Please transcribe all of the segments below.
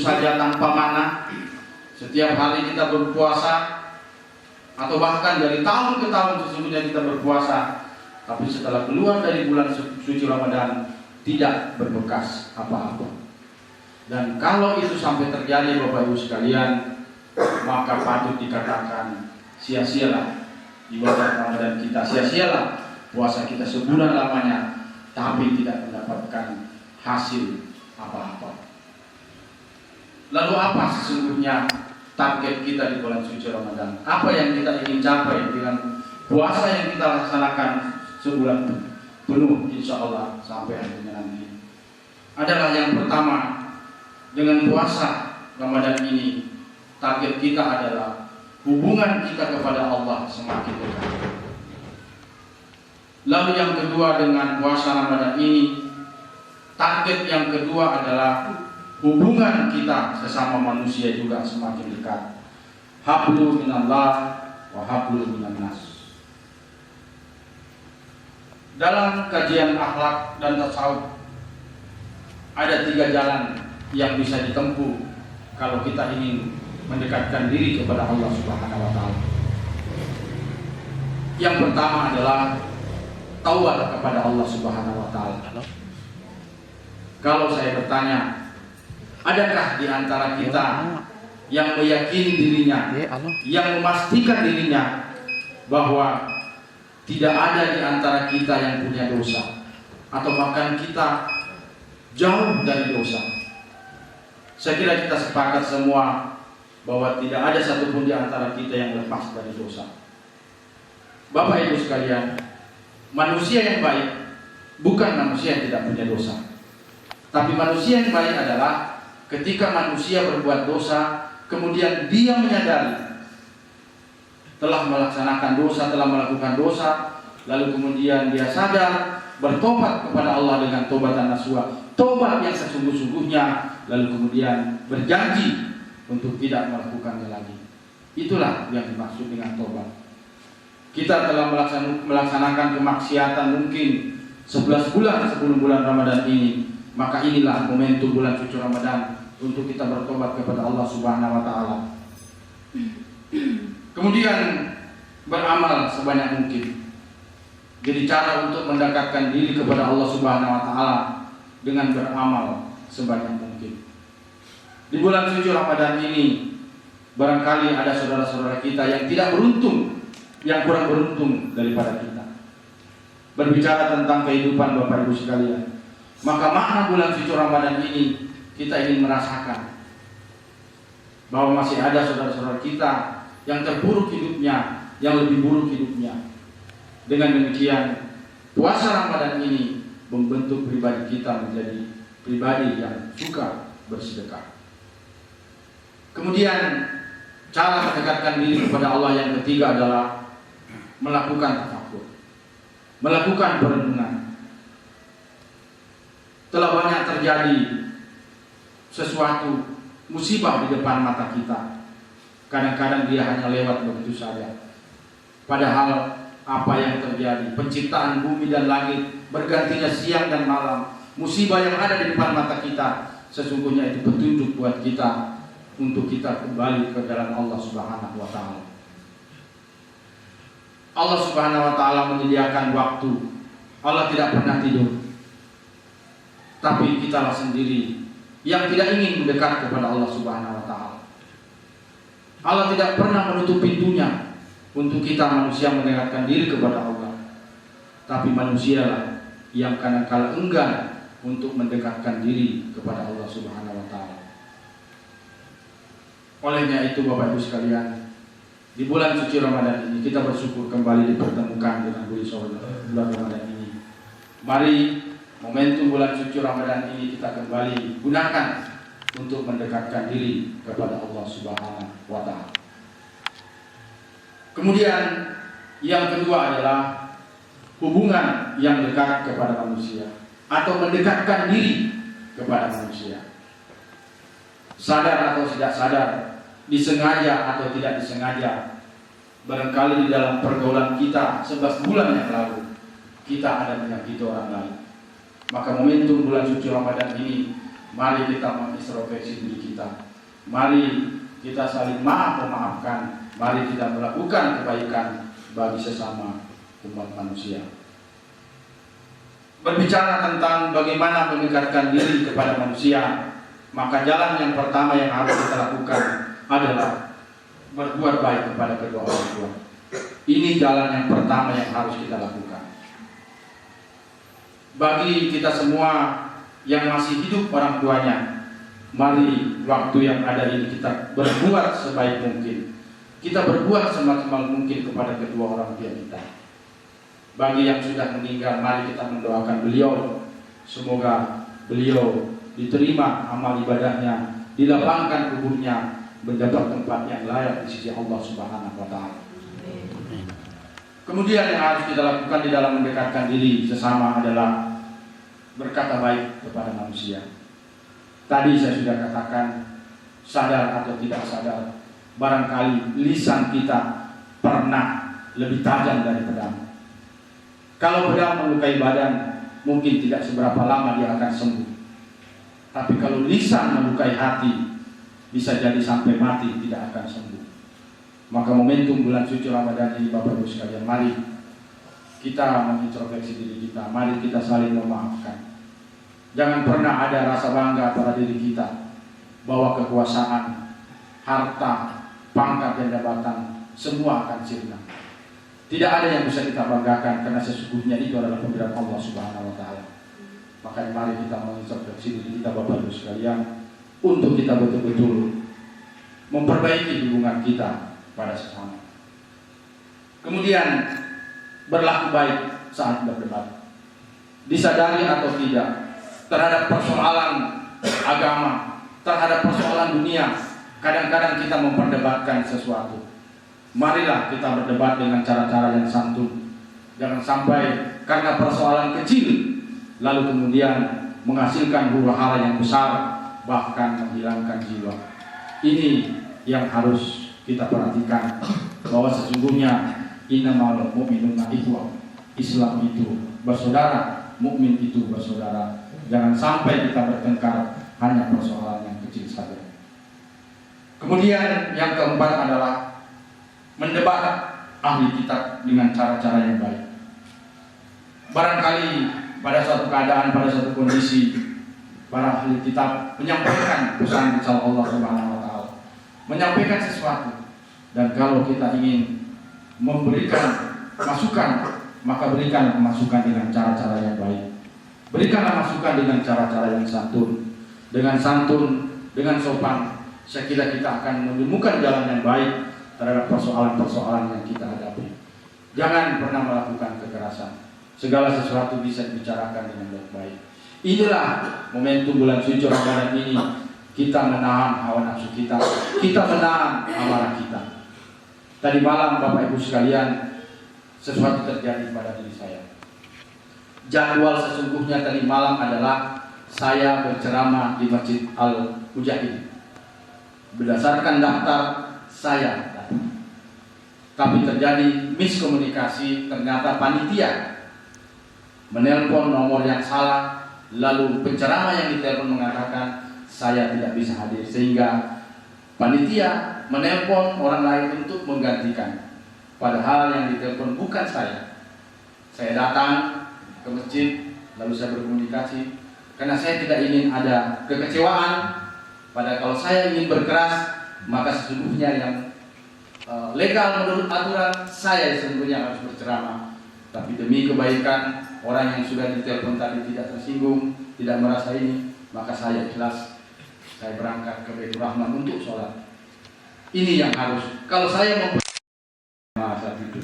saja tanpa makna. Setiap hari kita berpuasa, atau bahkan dari tahun ke tahun sesungguhnya kita berpuasa, tapi setelah keluar dari bulan suci Ramadan tidak berbekas apa-apa. Dan kalau itu sampai terjadi Bapak Ibu sekalian, maka patut dikatakan sia-sialah ibadah Ramadan kita, sia-sialah puasa kita sebulan lamanya, tapi tidak mendapatkan hasil apa-apa. Lalu apa sesungguhnya target kita di bulan suci Ramadan? Apa yang kita ingin capai dengan puasa yang kita laksanakan sebulan penuh, insya Allah sampai akhirnya nanti? Adalah yang pertama, dengan puasa Ramadan ini target kita adalah hubungan kita kepada Allah semakin dekat. Lalu yang kedua, dengan puasa Ramadan ini target yang kedua adalah hubungan kita sesama manusia juga semakin dekat. Hablu minallah wa hablu minan nas. Dalam kajian akhlak dan tasawuf ada 3 jalan yang bisa ditempuh kalau kita ingin mendekatkan diri kepada Allah Subhanahu wa taala. Yang pertama adalah taubat kepada Allah Subhanahu wa taala. Kalau saya bertanya, adakah di antara kita yang meyakini dirinya, yang memastikan dirinya bahwa tidak ada di antara kita yang punya dosa, atau bahkan kita jauh dari dosa? Saya kira kita sepakat semua bahwa tidak ada satupun di antara kita yang lepas dari dosa. Bapak Ibu sekalian, manusia yang baik bukan manusia yang tidak punya dosa. Tapi manusia yang baik adalah ketika manusia berbuat dosa, kemudian dia menyadari telah melaksanakan dosa, telah melakukan dosa, lalu kemudian dia sadar, bertobat kepada Allah dengan tobatan nasuha, tobat yang sesungguh-sungguhnya, lalu kemudian berjanji untuk tidak melakukannya lagi. Itulah yang dimaksud dengan tobat. Kita telah melaksanakan kemaksiatan mungkin 11 bulan sebelum bulan Ramadan ini, maka inilah momentum bulan suci Ramadan untuk kita bertobat kepada Allah Subhanahu wa taala. Kemudian beramal sebanyak mungkin. Jadi cara untuk mendekatkan diri kepada Allah Subhanahu wa taala dengan beramal sebanyak mungkin. Di bulan suci Ramadan ini barangkali ada saudara-saudara kita yang tidak beruntung, yang kurang beruntung daripada kita. Berbicara tentang kehidupan Bapak Ibu sekalian, maka makna bulan suci Ramadan ini kita ingin merasakan bahwa masih ada saudara-saudara kita yang terburuk hidupnya, yang lebih buruk hidupnya. Dengan demikian, puasa Ramadan ini membentuk pribadi kita menjadi pribadi yang suka bersedekah. Kemudian cara mendekatkan diri kepada Allah yang ketiga adalah melakukan tafakkur, melakukan perenungan. Telah banyak terjadi sesuatu musibah di depan mata kita. Kadang-kadang dia hanya lewat begitu saja. Padahal apa yang terjadi, penciptaan bumi dan langit, bergantinya siang dan malam, musibah yang ada di depan mata kita, sesungguhnya itu petunjuk buat kita untuk kita kembali ke jalan Allah Subhanahu wa taala. Allah Subhanahu wa taala menyediakan waktu. Allah tidak pernah tidur. Tapi kitalah sendiri yang tidak ingin mendekat kepada Allah Subhanahu wa taala. Allah tidak pernah menutup pintunya untuk kita manusia mendekatkan diri kepada Allah. Tapi manusialah yang kadang-kala enggan untuk mendekatkan diri kepada Allah Subhanahu wa taala. Olehnya itu Bapak Ibu sekalian, di bulan suci Ramadan ini kita bersyukur kembali dipertemukan dengan bulan Ramadan ini. Mari momentum bulan suci Ramadan ini kita kembali gunakan untuk mendekatkan diri kepada Allah Subhanahu wa taala. Kemudian yang kedua adalah hubungan yang dekat kepada manusia atau mendekatkan diri kepada manusia. Sadar atau tidak sadar, disengaja atau tidak disengaja, barangkali di dalam pergaulan kita 11 bulan yang lalu kita ada menyakiti orang lain. Maka momentum bulan suci Ramadan ini Mari kita mengintrospeksi diri kita. Mari kita saling memaafkan. Mari kita melakukan kebaikan bagi sesama umat manusia. Berbicara tentang bagaimana mendekatkan diri kepada manusia, maka jalan yang pertama yang harus kita lakukan adalah berbuat baik kepada kedua orang tua. Ini jalan yang pertama yang harus kita lakukan. Bagi kita semua yang masih hidup orang tuanya, mari waktu yang ada ini kita berbuat sebaik mungkin. Kita berbuat semaksimal mungkin kepada kedua orang tua kita. Bagi yang sudah meninggal, mari kita mendoakan beliau. Semoga beliau diterima amal ibadahnya, dilapangkan kuburnya, mendapat tempat yang layak di sisi Allah Subhanahu wa Ta'ala. Kemudian yang harus kita lakukan di dalam mendekatkan diri sesama adalah berkata baik kepada manusia. Tadi saya sudah katakan, sadar atau tidak sadar, barangkali lisan kita pernah lebih tajam dari pedang. Kalau pedang melukai badan, mungkin tidak seberapa lama dia akan sembuh. Tapi kalau lisan melukai hati, bisa jadi sampai mati tidak akan sembuh. Maka momentum bulan suci Ramadan ini, Bapak Ibu sekalian, mari kita mengintrospeksi diri kita, mari kita saling memaafkan. Jangan pernah ada rasa bangga pada diri kita bahwa kekuasaan, harta, pangkat dan jabatan semua akan sirna. Tidak ada yang bisa kita banggakan karena sesungguhnya itu adalah pemberian Allah Subhanahu wa Ta'ala. Makanya mari kita mengintrospeksi diri kita, Bapak Ibu sekalian, untuk kita betul-betul memperbaiki hubungan kita pada sesama. Kemudian berlaku baik saat berdebat. Disadari atau tidak, terhadap persoalan agama, terhadap persoalan dunia, kadang-kadang kita memperdebatkan sesuatu. Marilah kita berdebat dengan cara-cara yang santun. Jangan sampai karena persoalan kecil lalu kemudian menghasilkan huru-hara yang besar, bahkan menghilangkan jiwa. Ini yang harus kita perhatikan, bahwa sesungguhnya innamal mu'minuna ikhwah. Islam itu bersaudara, mukmin itu bersaudara. Jangan sampai kita bertengkar hanya persoalan yang kecil saja. Kemudian yang keempat adalah mendebat ahli kitab dengan cara-cara yang baik. Barangkali pada suatu keadaan, pada suatu kondisi, para ahli kitab menyampaikan pesan insya Allah Subhanahu wa Ta'ala, menyampaikan sesuatu, dan kalau kita ingin memberikan masukan, maka berikan masukan dengan cara-cara yang baik. Berikanlah masukan dengan cara-cara yang santun. Dengan santun, dengan sopan, saya kira kita akan menemukan jalan yang baik terhadap persoalan-persoalan yang kita hadapi. Jangan pernah melakukan kekerasan. Segala sesuatu bisa dibicarakan dengan baik-baik. Inilah momentum bulan suci Ramadan ini. Kita menahan hawa nafsu kita, kita menahan amarah kita. Tadi malam Bapak Ibu sekalian, sesuatu terjadi pada diri saya. Jadwal sesungguhnya tadi malam adalah saya berceramah di Masjid Al-Mujahid. Berdasarkan daftar saya datang. Tapi terjadi miskomunikasi, ternyata panitia menelpon nomor yang salah, lalu penceramah yang ditelepon mengatakan saya tidak bisa hadir, sehingga panitia menelpon orang lain untuk menggantikan. Padahal yang ditelepon bukan saya. Saya datang ke masjid, lalu saya berkomunikasi karena saya tidak ingin ada kekecewaan. Padahal kalau saya ingin berkeras, maka sesungguhnya yang legal menurut aturan saya sesungguhnya harus berceramah. Tapi demi kebaikan orang yang sudah ditelepon tadi tidak tersinggung, tidak merasa ini, maka saya ikhlas. Saya berangkat ke Baitur Rahman untuk sholat. Ini yang harus. Kalau saya saat itu.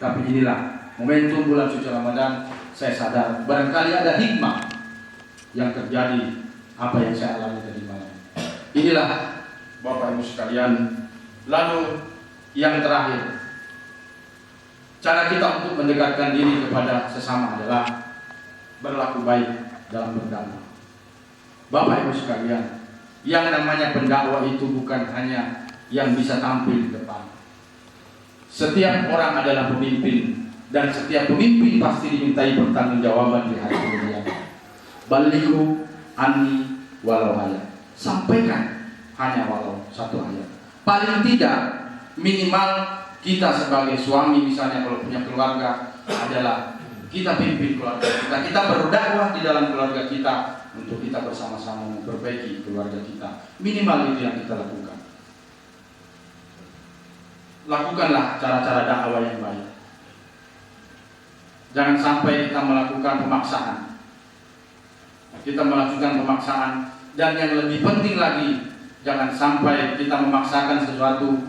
Tapi inilah momentum bulan suci Ramadan. Saya sadar barangkali ada hikmah yang terjadi apa yang saya alami tadi malam. Inilah Bapak Ibu sekalian. Lalu yang terakhir, cara kita untuk mendekatkan diri kepada sesama adalah berlaku baik dalam berdakwah. Bapak Ibu sekalian, yang namanya pendakwah itu bukan hanya yang bisa tampil di depan. Setiap orang adalah pemimpin, dan setiap pemimpin pasti dimintai pertanggungjawaban di hari kemudian. Balighu anni walau ayat. Sampaikan hanya walau satu ayat. Paling tidak minimal kita sebagai suami misalnya kalau punya keluarga adalah kita pimpin keluarga kita. Kita berdakwah di dalam keluarga kita untuk kita bersama-sama memperbaiki keluarga kita. Minimal itu yang kita lakukan. Lakukanlah cara-cara dakwah yang baik. Jangan sampai kita melakukan pemaksaan. Kita melakukan pemaksaan, dan yang lebih penting lagi, jangan sampai kita memaksakan sesuatu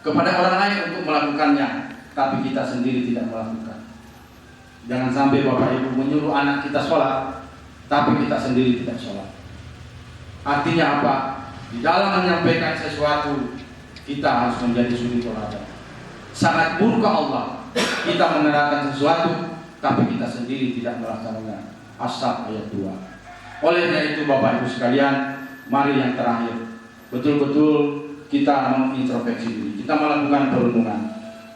kepada orang lain untuk melakukannya, tapi kita sendiri tidak melakukan. Jangan sampai Bapak Ibu menyuruh anak kita sholat, tapi kita sendiri tidak sholat. Artinya apa? Di dalam menyampaikan sesuatu, kita harus menjadi suri teladan. Sangat murka Allah kita menerangkan sesuatu, tapi kita sendiri tidak melaksanakan. As-Saff ayat 2. Olehnya itu Bapak Ibu sekalian, mari yang terakhir, betul-betul kita mengintrospeksi diri, kita melakukan perenungan.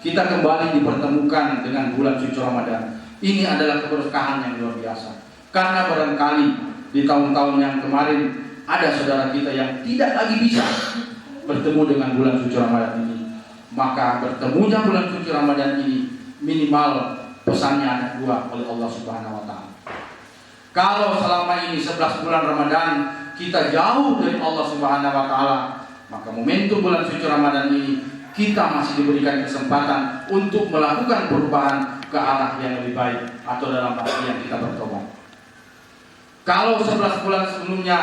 Kita kembali dipertemukan dengan bulan suci Ramadan. Ini adalah keberkahan yang luar biasa. Karena barangkali di tahun-tahun yang kemarin ada saudara kita yang tidak lagi bisa bertemu dengan bulan suci Ramadan ini. Maka bertemunya bulan suci Ramadan ini minimal pesannya ada 2 oleh Allah Subhanahu wa taala. Kalau selama ini 11 bulan Ramadan kita jauh dari Allah Subhanahu wa taala, maka momentum bulan suci Ramadan ini kita masih diberikan kesempatan untuk melakukan perubahan ke arah yang lebih baik, atau dalam artian kita bertobat. Kalau 11 bulan sebelumnya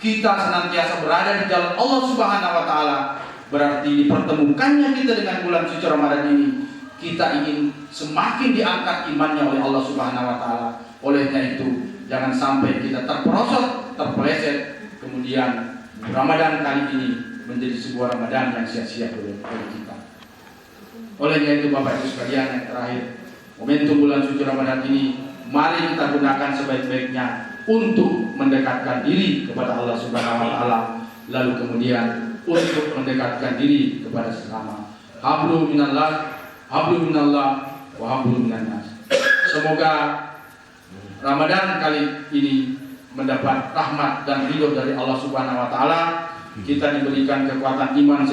kita senantiasa berada di jalan Allah Subhanahu wa taala, berarti dipertemukannya kita dengan bulan suci Ramadan ini, kita ingin semakin diangkat imannya oleh Allah Subhanahu wa taala. Olehnya itu, jangan sampai kita terperosok, terpeleset, kemudian Ramadan kali ini menjadi sebuah Ramadan yang sia-sia oleh kita. Olehnya itu Bapak Ibu sekalian, yang terakhir, momentum bulan suci Ramadan ini mari kita gunakan sebaik-baiknya untuk mendekatkan diri kepada Allah Subhanahu wa taala, lalu kemudian untuk mendekatkan diri kepada sesama. Hablum minallah wa hablum minannas. Semoga Ramadan kali ini mendapat rahmat dan ridho dari Allah Subhanahu wa taala. Kita diberikan kekuatan iman